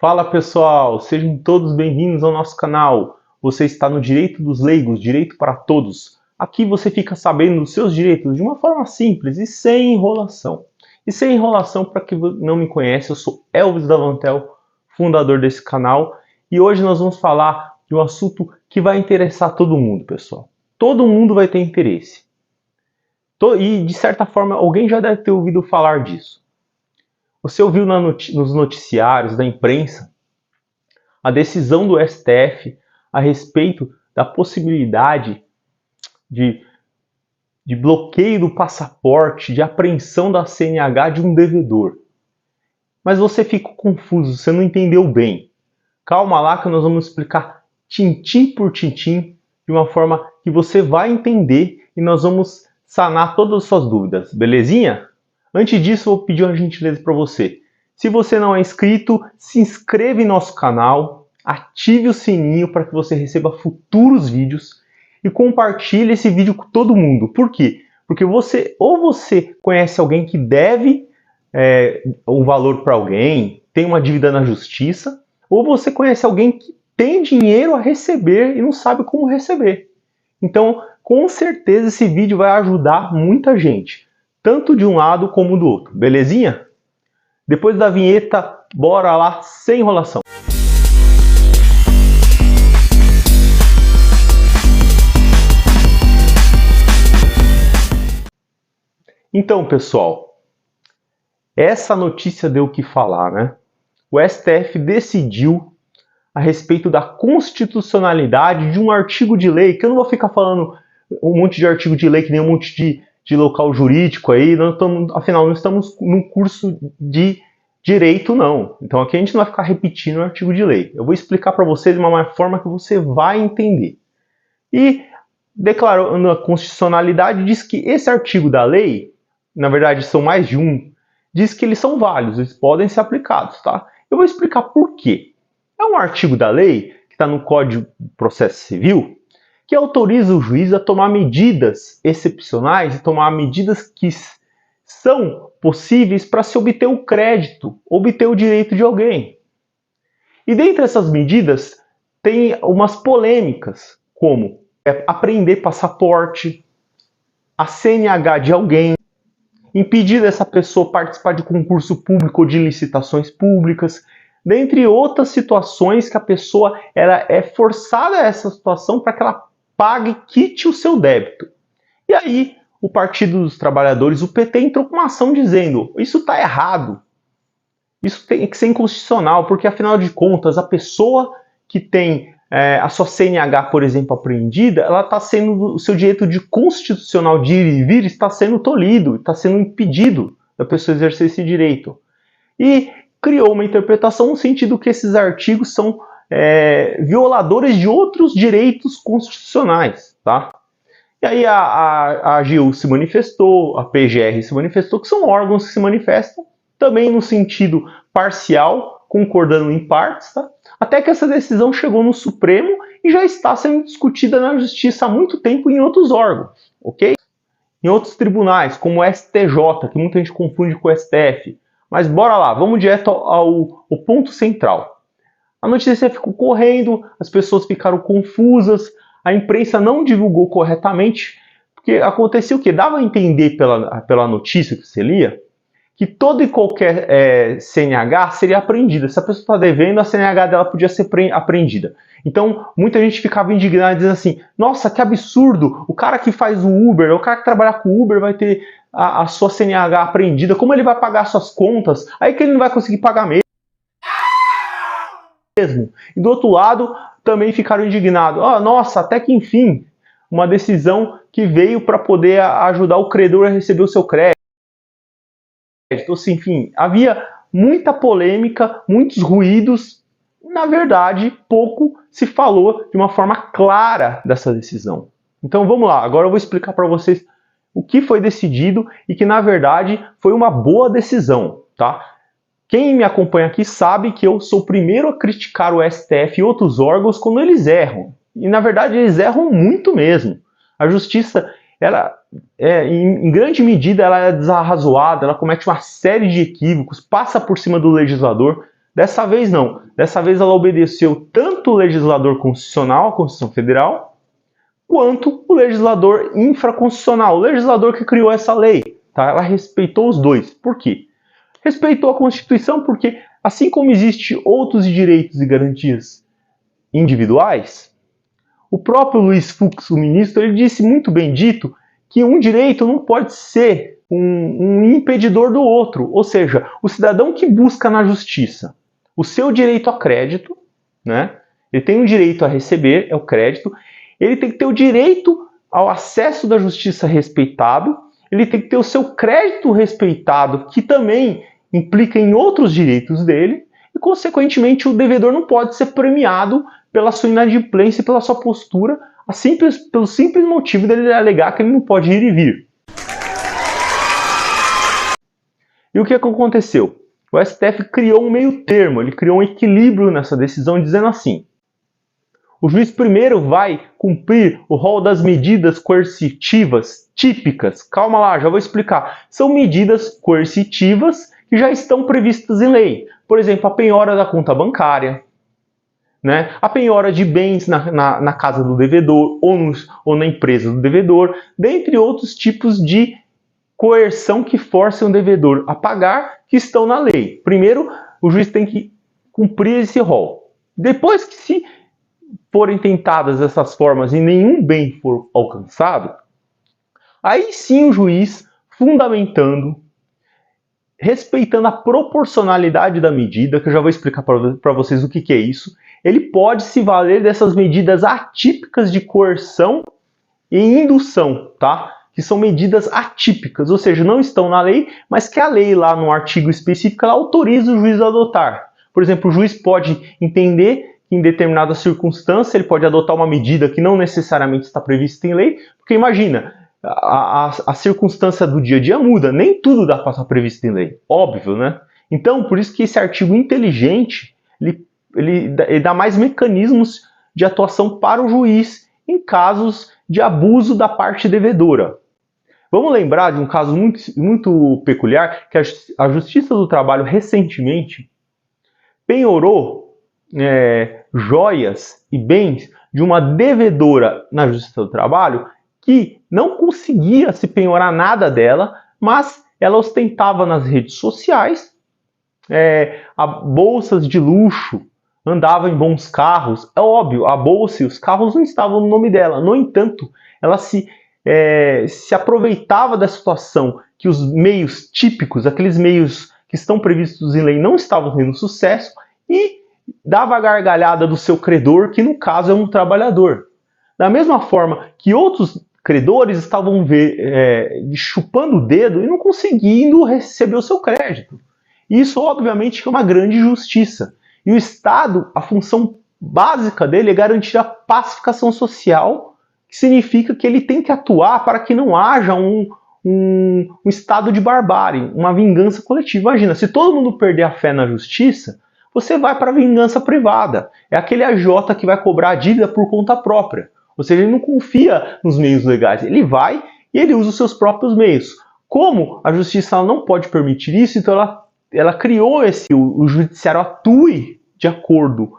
Fala pessoal, sejam todos bem-vindos ao nosso canal. Você está no Direito dos Leigos, Direito para Todos. Aqui você fica sabendo dos seus direitos de uma forma simples e sem enrolação. E sem enrolação, para quem não me conhece, eu sou Elvis Davantel, fundador desse canal. E hoje nós vamos falar de um assunto que vai interessar todo mundo, pessoal. Todo mundo vai ter interesse. E de certa forma, alguém já deve ter ouvido falar disso. Você ouviu nos noticiários da imprensa a decisão do STF a respeito da possibilidade de bloqueio do passaporte, de apreensão da CNH de um devedor. Mas você ficou confuso, você não entendeu bem. Calma lá que nós vamos explicar tintim por tintim de uma forma que você vai entender e nós vamos sanar todas as suas dúvidas, belezinha? Antes disso, eu vou pedir uma gentileza para você. Se você não é inscrito, se inscreva em nosso canal, ative o sininho para que você receba futuros vídeos e compartilhe esse vídeo com todo mundo. Por quê? Porque você conhece alguém que deve um valor para alguém, tem uma dívida na justiça, ou você conhece alguém que tem dinheiro a receber e não sabe como receber. Então, com certeza esse vídeo vai ajudar muita gente, tanto de um lado como do outro, belezinha? Depois da vinheta, bora lá, sem enrolação. Então, pessoal, essa notícia deu o que falar, né? O STF decidiu a respeito da constitucionalidade de um artigo de lei, que eu não vou ficar falando um monte de artigo de lei, que nem um monte de local jurídico aí, afinal não estamos num curso de direito não. Então aqui a gente não vai ficar repetindo o artigo de lei. Eu vou explicar para você de uma forma que você vai entender. E declarando a constitucionalidade, diz que esse artigo da lei, na verdade são mais de um, diz que eles são válidos, eles podem ser aplicados, tá? Eu vou explicar por quê. É um artigo da lei que está no Código de Processo Civil que autoriza o juiz a tomar medidas excepcionais e tomar medidas que são possíveis para se obter o crédito, obter o direito de alguém. E dentre essas medidas tem umas polêmicas, como apreender passaporte, a CNH de alguém, impedir dessa pessoa participar de concurso público ou de licitações públicas, dentre outras situações que a pessoa é forçada a essa situação para que ela pague, quite o seu débito. E aí o Partido dos Trabalhadores, o PT, entrou com uma ação dizendo: isso está errado, isso tem que ser inconstitucional, porque afinal de contas a pessoa que tem a sua CNH, por exemplo, apreendida, ela está sendo, o seu direito constitucional de ir e vir está sendo tolhido, está sendo impedido da pessoa exercer esse direito. E criou uma interpretação no sentido que esses artigos são violadores de outros direitos constitucionais, tá? E aí a AGU se manifestou, a PGR se manifestou, que são órgãos que se manifestam também no sentido parcial, concordando em partes, tá? Até que essa decisão chegou no Supremo e já está sendo discutida na Justiça há muito tempo em outros órgãos, ok? Em outros tribunais, como o STJ, que muita gente confunde com o STF. Mas bora lá, vamos direto ao ponto central. A notícia ficou correndo, as pessoas ficaram confusas, a imprensa não divulgou corretamente, porque acontecia o quê? Dava a entender pela notícia que você lia, que toda e qualquer CNH seria apreendida. Se a pessoa está devendo, a CNH dela podia ser apreendida. Então, muita gente ficava indignada, dizendo assim: nossa, que absurdo, o cara que faz o Uber, o cara que trabalha com o Uber vai ter a sua CNH apreendida, como ele vai pagar suas contas? Aí que ele não vai conseguir pagar mesmo. E do outro lado, também ficaram indignados. Oh, nossa, até que enfim, uma decisão que veio para poder ajudar o credor a receber o seu crédito. Assim, enfim, havia muita polêmica, muitos ruídos. Na verdade, pouco se falou de uma forma clara dessa decisão. Então vamos lá, agora eu vou explicar para vocês o que foi decidido e que na verdade foi uma boa decisão, tá? Quem me acompanha aqui sabe que eu sou o primeiro a criticar o STF e outros órgãos quando eles erram. E na verdade eles erram muito mesmo. A justiça, ela em grande medida, ela é desarrazoada, ela comete uma série de equívocos, passa por cima do legislador. Dessa vez não. Dessa vez ela obedeceu tanto o legislador constitucional, a Constituição Federal, quanto o legislador infraconstitucional, o legislador que criou essa lei. Tá? Ela respeitou os dois. Por quê? Respeitou a Constituição porque, assim como existem outros direitos e garantias individuais, o próprio Luiz Fux, o ministro, ele disse muito bem dito que um direito não pode ser um impedidor do outro. Ou seja, o cidadão que busca na justiça o seu direito a crédito, né? Ele tem um direito a receber, é o crédito, ele tem que ter o direito ao acesso da justiça respeitado, ele tem que ter o seu crédito respeitado, que também implica em outros direitos dele, e consequentemente o devedor não pode ser premiado pela sua inadimplência, pela sua postura, pelo simples motivo dele alegar que ele não pode ir e vir. E o que aconteceu? O STF criou um meio termo, ele criou um equilíbrio nessa decisão, dizendo assim: o juiz primeiro vai cumprir o rol das medidas coercitivas típicas. Calma lá, já vou explicar. São medidas coercitivas que já estão previstas em lei. Por exemplo, a penhora da conta bancária, né? A penhora de bens na casa do devedor ou na empresa do devedor, dentre outros tipos de coerção que forcem o devedor a pagar, que estão na lei. Primeiro, o juiz tem que cumprir esse rol. Depois que se forem tentadas essas formas e nenhum bem for alcançado, aí sim o juiz, fundamentando, respeitando a proporcionalidade da medida, que eu já vou explicar para vocês o que é isso, ele pode se valer dessas medidas atípicas de coerção e indução, tá? Que são medidas atípicas, ou seja, não estão na lei, mas que a lei lá no artigo específico ela autoriza o juiz a adotar. Por exemplo, o juiz pode entender que em determinada circunstância ele pode adotar uma medida que não necessariamente está prevista em lei, porque imagina, a circunstância do dia a dia muda, nem tudo dá para estar previsto em lei, óbvio, né? Então, por isso que esse artigo inteligente, ele dá mais mecanismos de atuação para o juiz em casos de abuso da parte devedora. Vamos lembrar de um caso muito peculiar, que a Justiça do Trabalho recentemente penhorou joias e bens de uma devedora na Justiça do Trabalho que não conseguia se penhorar nada dela, mas ela ostentava nas redes sociais bolsas de luxo, andava em bons carros. É óbvio, a bolsa e os carros não estavam no nome dela. No entanto, ela se aproveitava da situação que os meios típicos, aqueles meios que estão previstos em lei, não estavam tendo sucesso e dava a gargalhada do seu credor, que no caso é um trabalhador. Da mesma forma que outros credores estavam chupando o dedo e não conseguindo receber o seu crédito. Isso, obviamente, é uma grande injustiça. E o Estado, a função básica dele é garantir a pacificação social, que significa que ele tem que atuar para que não haja um estado de barbárie, uma vingança coletiva. Imagina, se todo mundo perder a fé na justiça, você vai para a vingança privada. É aquele agiota que vai cobrar a dívida por conta própria. Ou seja, ele não confia nos meios legais. Ele vai e ele usa os seus próprios meios. Como a justiça ela não pode permitir isso, então ela criou o judiciário atue de acordo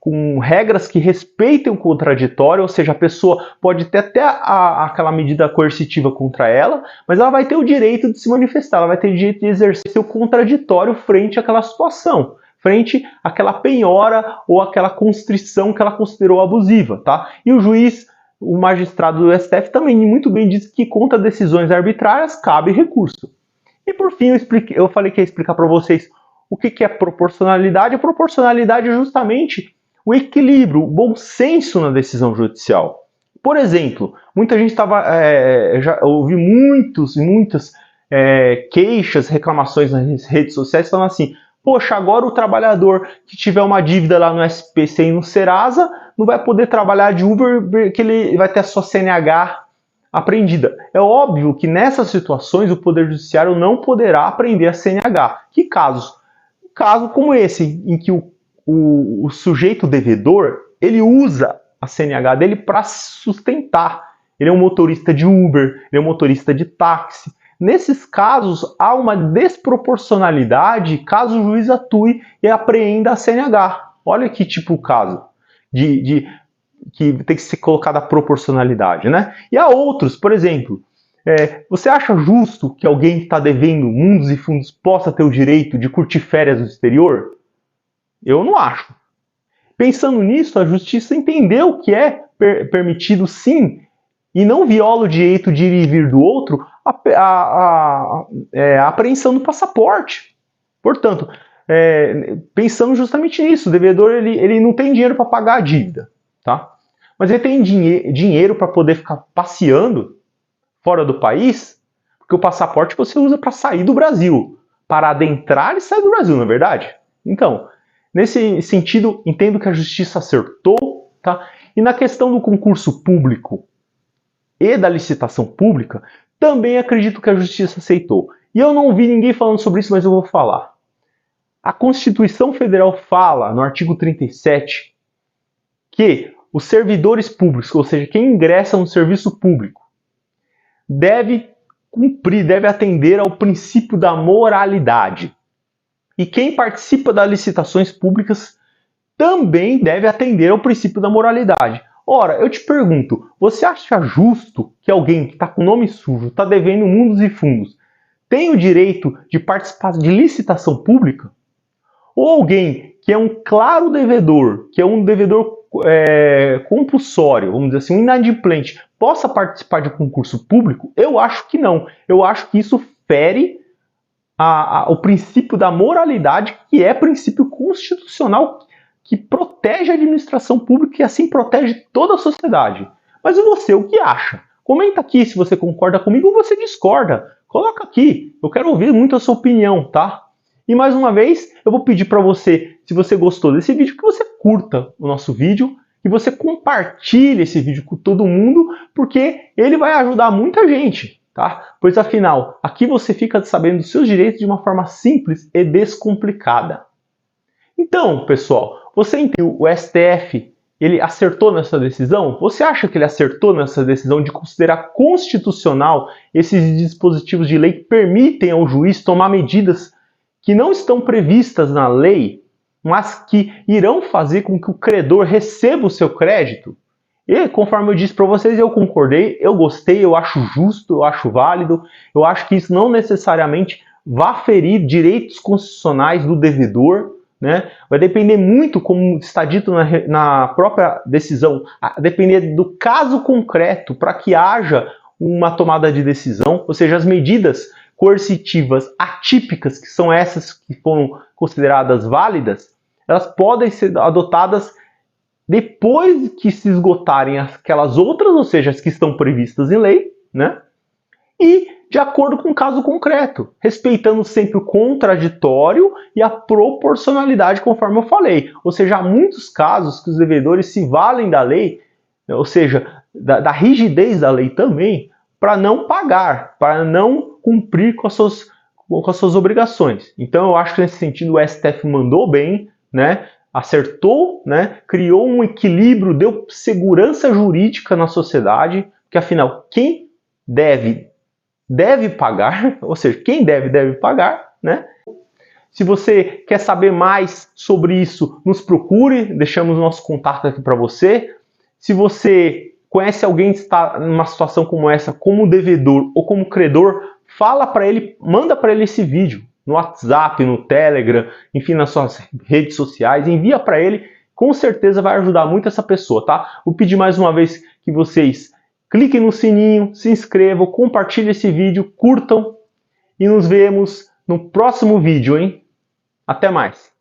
com regras que respeitem o contraditório, ou seja, a pessoa pode ter até aquela medida coercitiva contra ela, mas ela vai ter o direito de se manifestar, ela vai ter o direito de exercer seu contraditório frente àquela situação, frente àquela penhora ou àquela constrição que ela considerou abusiva, tá? E o juiz, o magistrado do STF também muito bem diz que contra decisões arbitrárias cabe recurso. E por fim, eu falei que ia explicar para vocês o que é proporcionalidade. A proporcionalidade é justamente o equilíbrio, o bom senso na decisão judicial. Por exemplo, muita gente já ouvi muitas queixas, reclamações nas redes sociais falando assim: poxa, agora o trabalhador que tiver uma dívida lá no SPC e no Serasa não vai poder trabalhar de Uber porque ele vai ter a sua CNH apreendida. É óbvio que nessas situações o Poder Judiciário não poderá apreender a CNH. Que casos? Um caso como esse, em que o sujeito devedor, ele usa a CNH dele para se sustentar. Ele é um motorista de Uber, ele é um motorista de táxi. Nesses casos, há uma desproporcionalidade caso o juiz atue e apreenda a CNH. Olha que tipo o caso que tem que ser colocada a proporcionalidade, né? E há outros, por exemplo, você acha justo que alguém que está devendo mundos e fundos possa ter o direito de curtir férias no exterior? Eu não acho. Pensando nisso, a justiça entendeu que é permitido sim, e não viola o direito de ir e vir do outro, a apreensão do passaporte. Portanto, pensando justamente nisso, o devedor ele não tem dinheiro para pagar a dívida, tá? Mas ele tem dinheiro para poder ficar passeando fora do país, porque o passaporte você usa para sair do Brasil, para adentrar e sair do Brasil, não é verdade? Então, nesse sentido, entendo que a justiça acertou, tá? E na questão do concurso público e da licitação pública, também acredito que a justiça aceitou. E eu não vi ninguém falando sobre isso, mas eu vou falar. A Constituição Federal fala, no artigo 37, que os servidores públicos, ou seja, quem ingressa no serviço público, deve cumprir, deve atender ao princípio da moralidade. E quem participa das licitações públicas também deve atender ao princípio da moralidade. Ora, eu te pergunto, você acha justo que alguém que está com nome sujo, está devendo mundos e fundos, tem o direito de participar de licitação pública? Ou alguém que é um claro devedor, que é um devedor compulsório, vamos dizer assim, um inadimplente, possa participar de concurso público? Eu acho que não. Eu acho que isso fere o princípio da moralidade, que é princípio constitucional que protege a administração pública e assim protege toda a sociedade. Mas e você, o que acha? Comenta aqui se você concorda comigo ou você discorda. Coloca aqui, eu quero ouvir muito a sua opinião, tá? E mais uma vez, eu vou pedir para você, se você gostou desse vídeo, que você curta o nosso vídeo e você compartilhe esse vídeo com todo mundo, porque ele vai ajudar muita gente, tá? Pois afinal, aqui você fica sabendo dos seus direitos de uma forma simples e descomplicada. Então, pessoal, você entendeu? O STF, ele acertou nessa decisão? Você acha que ele acertou nessa decisão de considerar constitucional esses dispositivos de lei que permitem ao juiz tomar medidas que não estão previstas na lei, mas que irão fazer com que o credor receba o seu crédito? E, conforme eu disse para vocês, eu concordei, eu gostei, eu acho justo, eu acho válido, eu acho que isso não necessariamente vai ferir direitos constitucionais do devedor, né? Vai depender muito, como está dito na própria decisão, a depender do caso concreto para que haja uma tomada de decisão, ou seja, as medidas coercitivas atípicas, que são essas que foram consideradas válidas, elas podem ser adotadas depois que se esgotarem aquelas outras, ou seja, as que estão previstas em lei, né? E de acordo com o caso concreto, respeitando sempre o contraditório e a proporcionalidade, conforme eu falei. Ou seja, há muitos casos que os devedores se valem da lei, ou seja, da rigidez da lei também, para não pagar, para não cumprir com as suas obrigações. Então eu acho que nesse sentido o STF mandou bem, né? Acertou, né? Criou um equilíbrio, deu segurança jurídica na sociedade, que afinal, quem deve pagar, ou seja, quem deve pagar, né? Se você quer saber mais sobre isso, nos procure, deixamos nosso contato aqui para você. Se você conhece alguém que está numa situação como essa, como devedor ou como credor, fala para ele, manda para ele esse vídeo no WhatsApp, no Telegram, enfim, nas suas redes sociais, envia para ele, com certeza vai ajudar muito essa pessoa, tá? Vou pedir mais uma vez que vocês cliquem no sininho, se inscrevam, compartilhem esse vídeo, curtam e nos vemos no próximo vídeo, hein? Até mais!